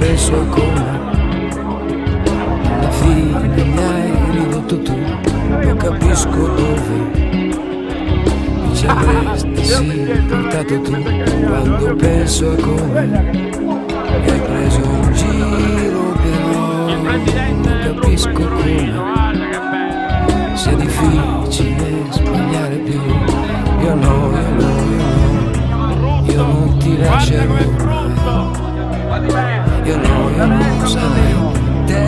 penso a come alla fine mi hai ridotto tu, non capisco dove mi ci avresti sì portato tu. Quando penso a come mi hai preso in giro, però non capisco come sia difficile sbagliare più. Io no, io non ti lascerò mai. Io non sarei te.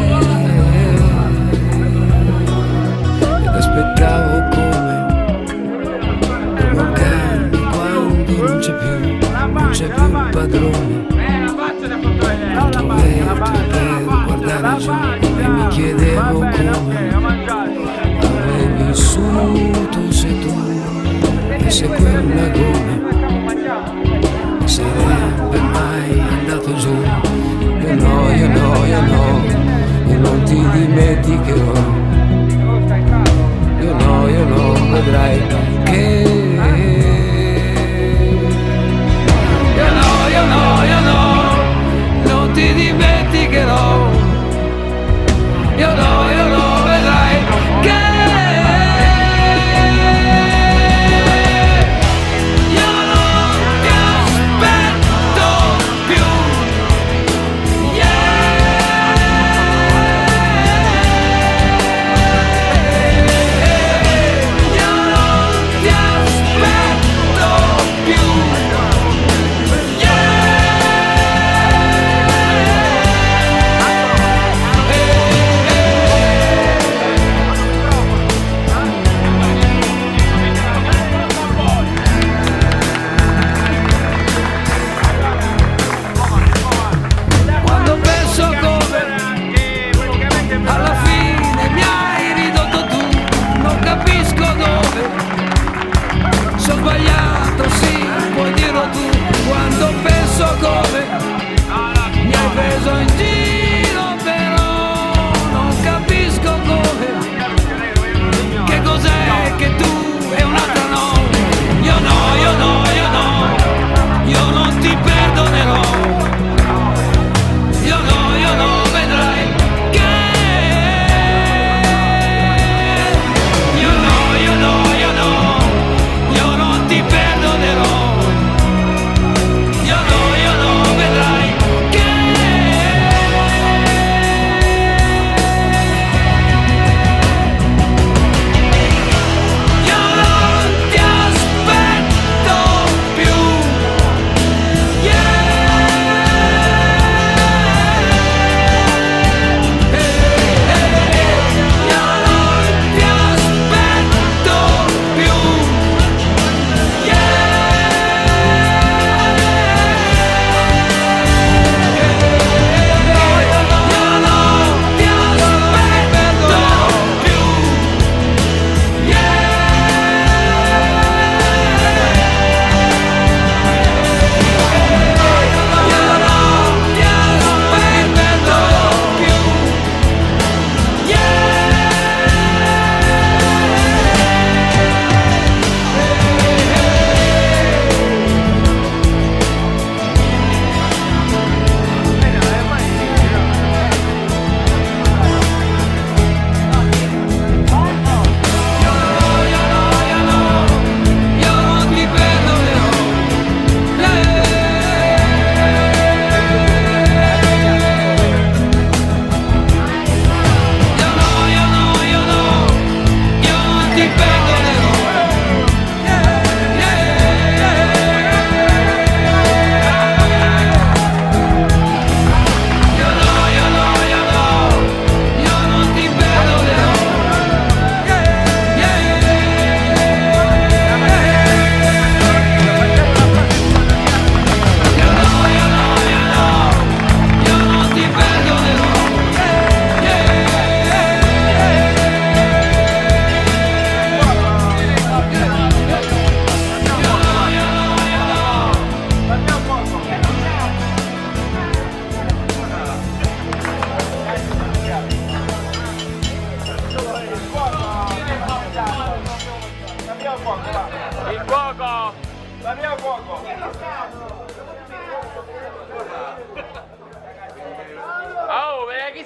Ed aspettavo come un cane quando non c'è più il padrone. Il tuo letto per guardare giù e mi chiedevo come avrei vissuto se tu e se quella gonna sarebbe mai andato giù. Io no, io non ti dimenticherò. Io no, vedrai che io no, non ti dimenticherò. Io no, vedrai che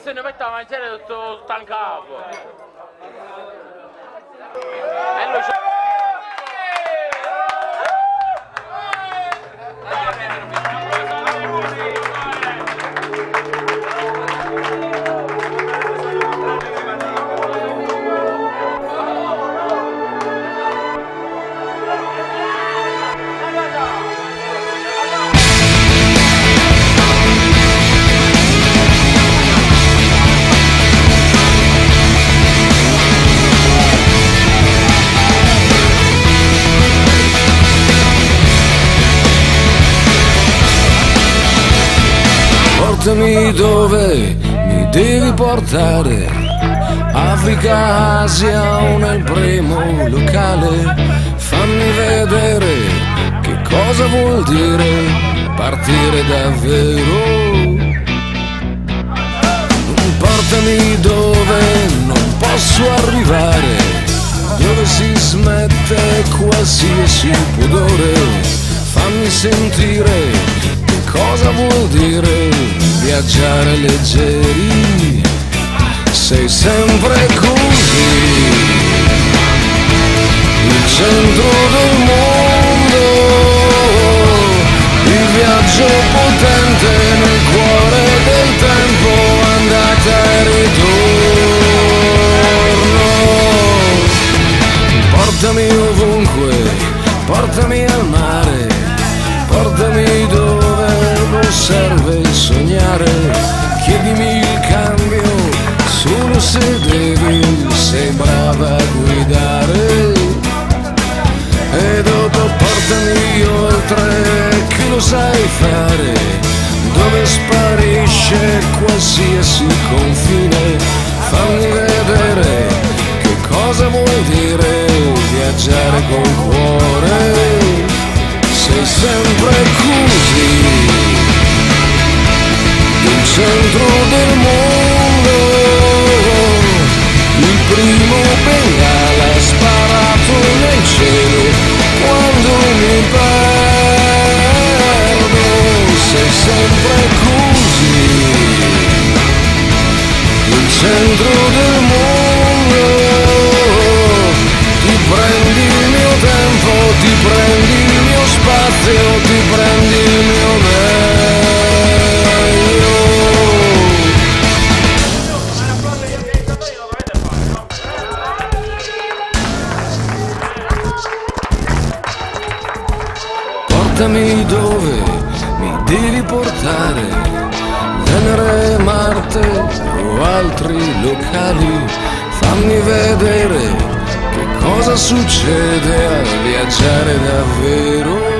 se ne mette a mangiare tutto stancato. Portami dove mi devi portare, Africa, Asia o nel primo locale. Fammi vedere che cosa vuol dire partire davvero. Portami dove non posso arrivare, dove si smette qualsiasi pudore. Fammi sentire cosa vuol dire viaggiare leggeri, sei sempre così, il centro del mondo, il viaggio potente nel cuore del tempo, andata e ritorno. Portami ovunque, portami al mare, portami dove non serve sognare, chiedimi il cambio solo se devi, sei brava a guidare. E dopo portami oltre, che lo sai fare, dove sparisce qualsiasi confine. Fammi vedere che cosa vuol dire viaggiare col cuore. Sei sempre così, il centro del mondo, il primo bengala sparato nel cielo quando mi perdo. Sei sempre così, il centro del mondo, ti prendi il mio tempo, ti prendi il mio spazio, ti prendi il mio meglio. Portami dove mi devi portare, Venere, Marte o altri locali. Fammi vedere che cosa succede a viaggiare davvero.